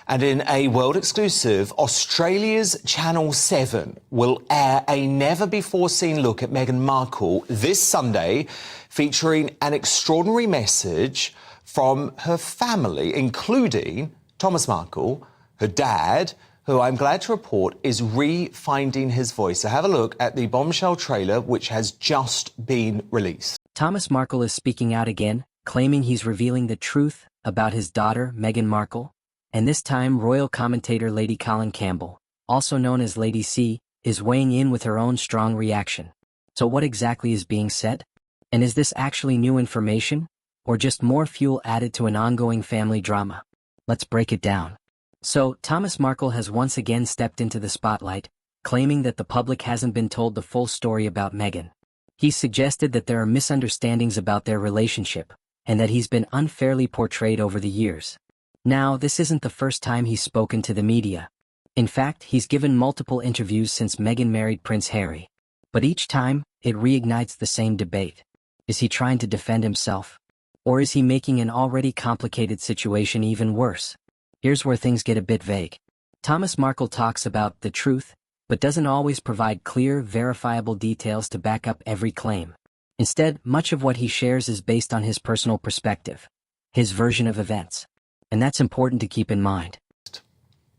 And in a world exclusive, Australia's Channel 7 will air a never-before-seen look at Meghan Markle this Sunday, featuring an extraordinary message from her family, including Thomas Markle, her dad, who I'm glad to report is re-finding his voice. So have a look at the bombshell trailer, which has just been released. Thomas Markle is speaking out again, claiming he's revealing the truth about his daughter, Meghan Markle. And this time, royal commentator Lady Colin Campbell, also known as Lady C, is weighing in with her own strong reaction. So what exactly is being said? And is this actually new information, or just more fuel added to an ongoing family drama? Let's break it down. So, Thomas Markle has once again stepped into the spotlight, claiming that the public hasn't been told the full story about Meghan. He's suggested that there are misunderstandings about their relationship, and that he's been unfairly portrayed over the years. Now, this isn't the first time he's spoken to the media. In fact, he's given multiple interviews since Meghan married Prince Harry. But each time, it reignites the same debate. Is he trying to defend himself? Or is he making an already complicated situation even worse? Here's where things get a bit vague. Thomas Markle talks about the truth, but doesn't always provide clear, verifiable details to back up every claim. Instead, much of what he shares is based on his personal perspective, his version of events. And that's important to keep in mind.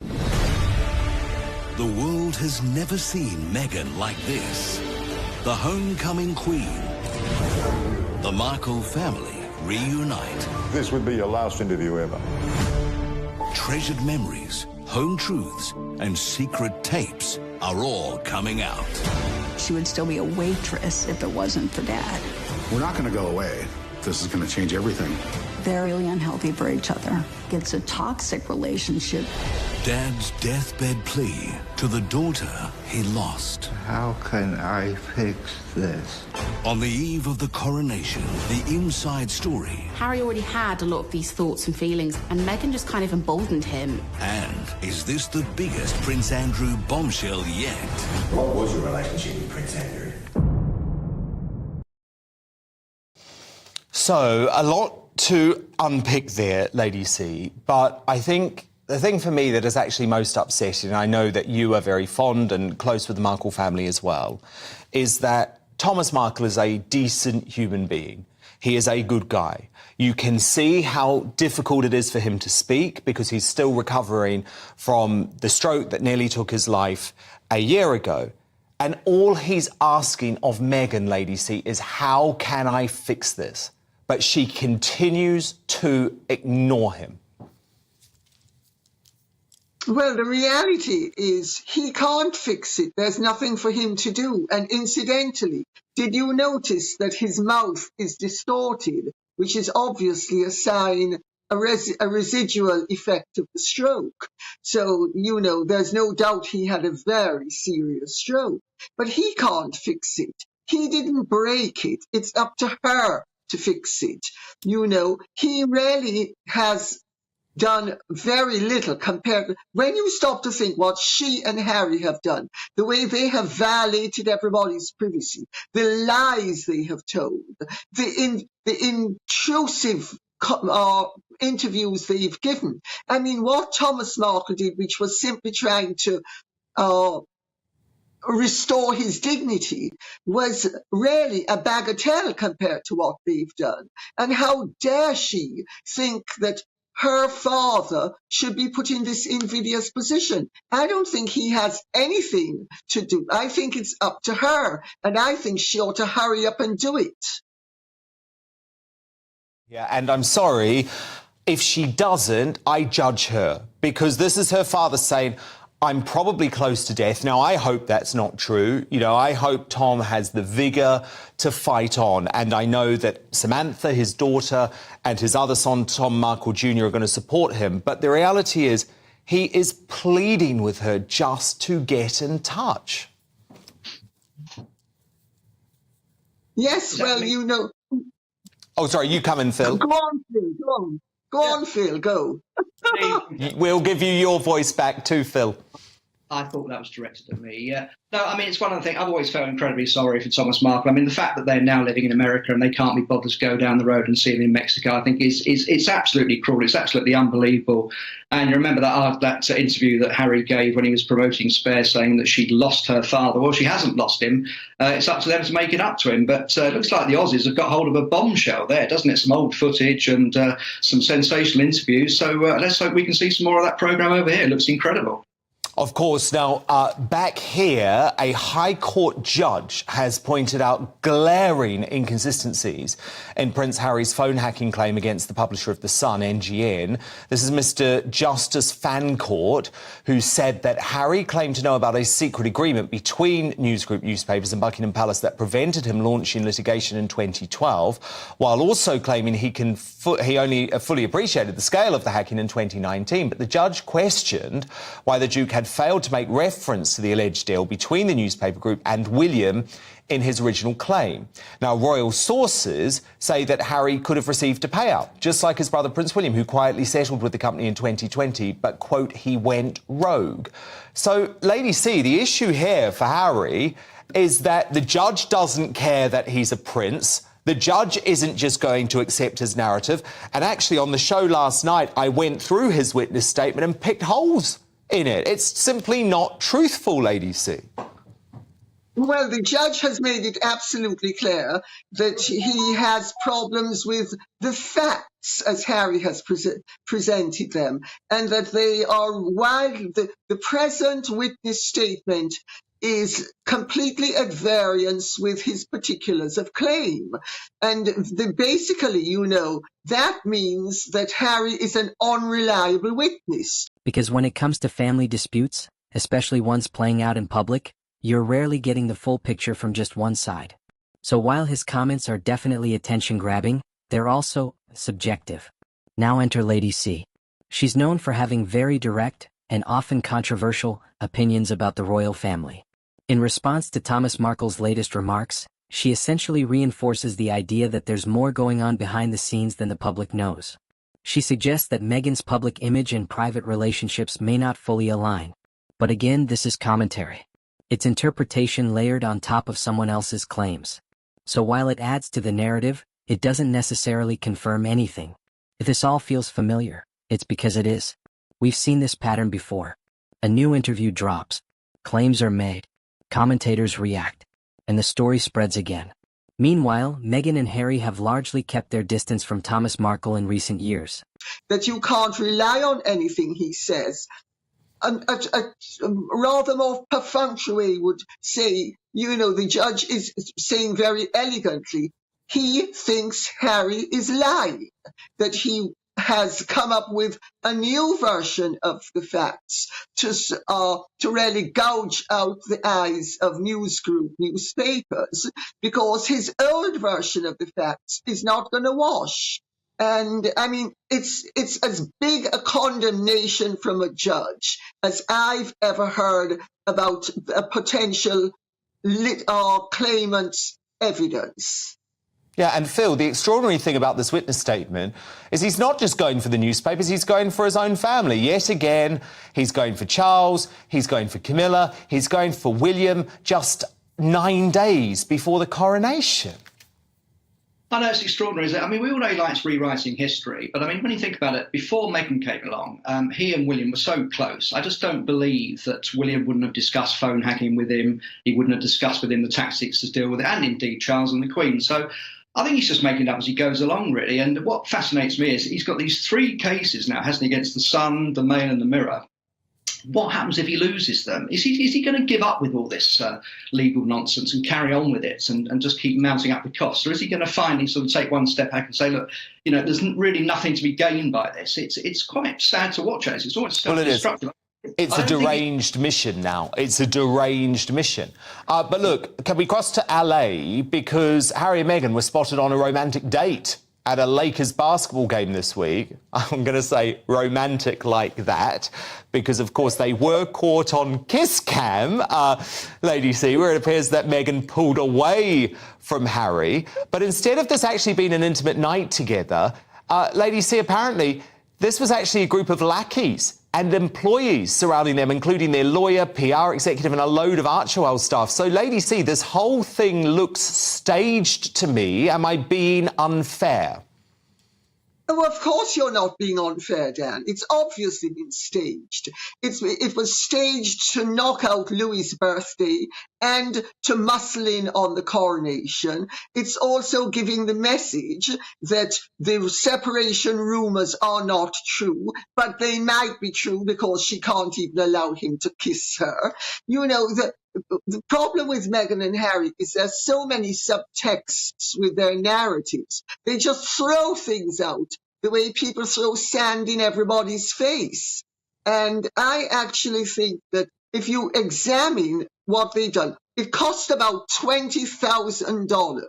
The world has never seen Meghan like this. The homecoming queen. The Markle family reunite. This would be your last interview ever. Treasured memories, home truths, and secret tapes are all coming out. She would still be a waitress if it wasn't for Dad. We're not going to go away. This is going to change everything. They're really unhealthy for each other. It's a toxic relationship. Dad's deathbed plea to the daughter he lost. How can I fix this? On the eve of the coronation, the inside story. Harry already had a lot of these thoughts and feelings, and Meghan just kind of emboldened him. And is this the biggest Prince Andrew bombshell yet? What was your relationship with Prince Andrew? So, a lot to unpick there, Lady C, but I think the thing for me that is actually most upsetting, and I know that you are very fond and close with the Markle family as well, is that Thomas Markle is a decent human being. He is a good guy. You can see how difficult it is for him to speak because he's still recovering from the stroke that nearly took his life a year ago. And all he's asking of Meghan, Lady C, is how can I fix this? But she continues to ignore him. Well, the reality is he can't fix it. There's nothing for him to do. And incidentally, did you notice that his mouth is distorted, which is obviously a sign, a residual effect of the stroke? So, you know, there's no doubt he had a very serious stroke. But he can't fix it. He didn't break it. It's up to her to fix it. You know, he really has done very little compared. When you stop to think what she and Harry have done, the way they have violated everybody's privacy, the lies they have told, the intrusive interviews they've given. I mean, what Thomas Markle did, which was simply trying to restore his dignity, was really a bagatelle compared to what they've done. And how dare she think that her father should be put in this invidious position? I don't think he has anything to do. I think it's up to her, and I think she ought to hurry up and do it. Yeah, and I'm sorry, if she doesn't, I judge her, because this is her father saying, I'm probably close to death. Now, I hope that's not true. You know, I hope Tom has the vigour to fight on. And I know that Samantha, his daughter, and his other son, Tom Markle Jr., are going to support him. But the reality is, he is pleading with her just to get in touch. Yes, well, you know... Oh, sorry, you come in, Phil. Go on, Phil, go on. Go on, Phil, go. We'll give you your voice back too, Phil. I thought that was directed at me, yeah. No, I mean, it's one of the things, I've always felt incredibly sorry for Thomas Markle. I mean, the fact that they're now living in America and they can't be bothered to go down the road and see him in Mexico, I think it's absolutely cruel. It's absolutely unbelievable. And you remember that interview that Harry gave when he was promoting Spare, saying that she'd lost her father. Well, she hasn't lost him. It's up to them to make it up to him. But it looks like the Aussies have got hold of a bombshell there, doesn't it? Some old footage and some sensational interviews. So let's hope we can see some more of that programme over here. It looks incredible. Of course. Now, back here, a High Court judge has pointed out glaring inconsistencies in Prince Harry's phone hacking claim against the publisher of The Sun, NGN. This is Mr. Justice Fancourt, who said that Harry claimed to know about a secret agreement between News Group newspapers and Buckingham Palace that prevented him launching litigation in 2012, while also claiming he only fully appreciated the scale of the hacking in 2019. But the judge questioned why the Duke had failed to make reference to the alleged deal between the newspaper group and William in his original claim. Now, royal sources say that Harry could have received a payout, just like his brother Prince William, who quietly settled with the company in 2020, but, quote, he went rogue. So, Lady C, the issue here for Harry is that the judge doesn't care that he's a prince. The judge isn't just going to accept his narrative. And actually, on the show last night, I went through his witness statement and picked holes in it. It's simply not truthful, Lady C. Well, the judge has made it absolutely clear that he has problems with the facts as Harry has presented them, and that they are wild. The present witness statement is completely at variance with his particulars of claim. And basically, that means that Harry is an unreliable witness. Because when it comes to family disputes, especially ones playing out in public, you're rarely getting the full picture from just one side. So while his comments are definitely attention-grabbing, they're also subjective. Now enter Lady C. She's known for having very direct and often controversial opinions about the royal family. In response to Thomas Markle's latest remarks, she essentially reinforces the idea that there's more going on behind the scenes than the public knows. She suggests that Meghan's public image and private relationships may not fully align. But again, this is commentary. It's interpretation layered on top of someone else's claims. So while it adds to the narrative, it doesn't necessarily confirm anything. If this all feels familiar, it's because it is. We've seen this pattern before. A new interview drops. Claims are made. Commentators react. And the story spreads again. Meanwhile, Meghan and Harry have largely kept their distance from Thomas Markle in recent years. That you can't rely on anything he says. A rather more perfunctory would say, the judge is saying very elegantly, he thinks Harry is lying, that he has come up with a new version of the facts to really gouge out the eyes of News Group newspapers, because his old version of the facts is not going to wash. And I mean, it's as big a condemnation from a judge as I've ever heard about a potential claimant's evidence. Yeah, and Phil, the extraordinary thing about this witness statement is he's not just going for the newspapers, he's going for his own family. Yet again, he's going for Charles, he's going for Camilla, he's going for William just 9 days before the coronation. I know, it's extraordinary, isn't it? I mean, we all know he likes rewriting history, but I mean, when you think about it, before Meghan came along, he and William were so close. I just don't believe that William wouldn't have discussed phone hacking with him. He wouldn't have discussed with him the tactics to deal with it, and indeed Charles and the Queen. So I think he's just making it up as he goes along, really. And what fascinates me is he's got these 3 cases now, hasn't he, against the Sun, the Mail and the Mirror. What happens if he loses them? Is he going to give up with all this legal nonsense and carry on with it and just keep mounting up the costs? Or is he going to finally sort of take one step back and say, look, there's really nothing to be gained by this? It's quite sad to watch, As it's almost self-destructive. It's a deranged mission now. It's a deranged mission. But look, can we cross to LA? Because Harry and Meghan were spotted on a romantic date at a Lakers basketball game this week. I'm going to say romantic like that, because, of course, they were caught on kiss cam, Lady C, where it appears that Meghan pulled away from Harry. But instead of this actually being an intimate night together, Lady C, apparently, this was actually a group of lackeys and employees surrounding them, including their lawyer, PR executive, and a load of Archewell staff. So, Lady C, this whole thing looks staged to me. Am I being unfair? Oh, of course you're not being unfair, Dan. It's obviously been staged. It was staged to knock out Louis's birthday and to muscle in on the coronation. It's also giving the message that the separation rumours are not true, but they might be true because she can't even allow him to kiss her. You know, the problem with Meghan and Harry is there's so many subtexts with their narratives. They just throw things out the way people throw sand in everybody's face. And I actually think that if you examine what they've done, it cost about $20,000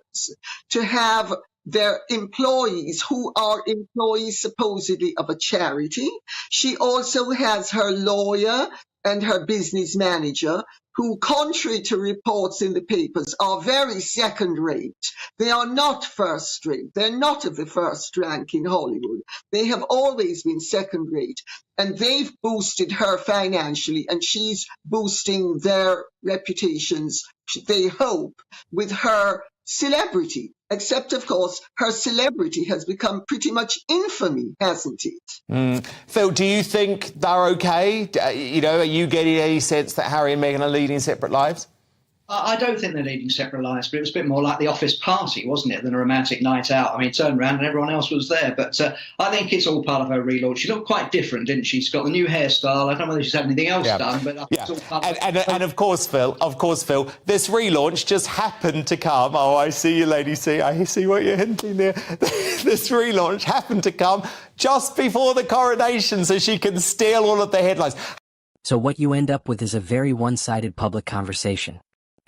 to have their employees, who are employees supposedly of a charity. She also has her lawyer and her business manager, who, contrary to reports in the papers, are very second-rate. They are not first-rate. They're not of the first rank in Hollywood. They have always been second-rate. And they've boosted her financially, and she's boosting their reputations, they hope, with her celebrity. Except, of course, her celebrity has become pretty much infamy, hasn't it? Phil, do you think they're okay? You know, are you getting any sense that Harry and Meghan are leading separate lives? I don't think they're leading separate lives, but it was a bit more like the office party, wasn't it, than a romantic night out. I mean, turned around and everyone else was there. But I think it's all part of her relaunch. She looked quite different, didn't she? She's got the new hairstyle. I don't know whether she's had anything else done, but I think it's all part of and of course, Phil, this relaunch just happened to come. Oh, I see you, Lady C. I see what you're hinting there. This relaunch happened to come just before the coronation so she can steal all of the headlines. So what you end up with is a very one-sided public conversation.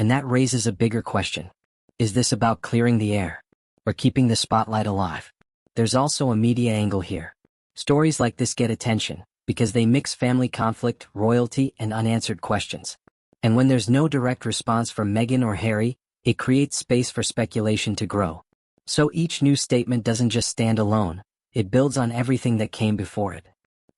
And that raises a bigger question. Is this about clearing the air or keeping the spotlight alive? There's also a media angle here. Stories like this get attention because they mix family conflict, royalty, and unanswered questions. And when there's no direct response from Meghan or Harry, it creates space for speculation to grow. So each new statement doesn't just stand alone. It builds on everything that came before it.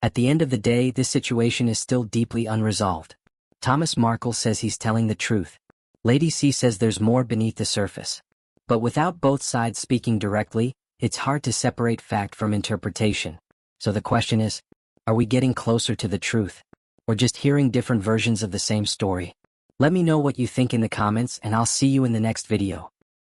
At the end of the day, this situation is still deeply unresolved. Thomas Markle says he's telling the truth. Lady C says there's more beneath the surface. But without both sides speaking directly, it's hard to separate fact from interpretation. So the question is, are we getting closer to the truth? Or just hearing different versions of the same story? Let me know what you think in the comments, and I'll see you in the next video.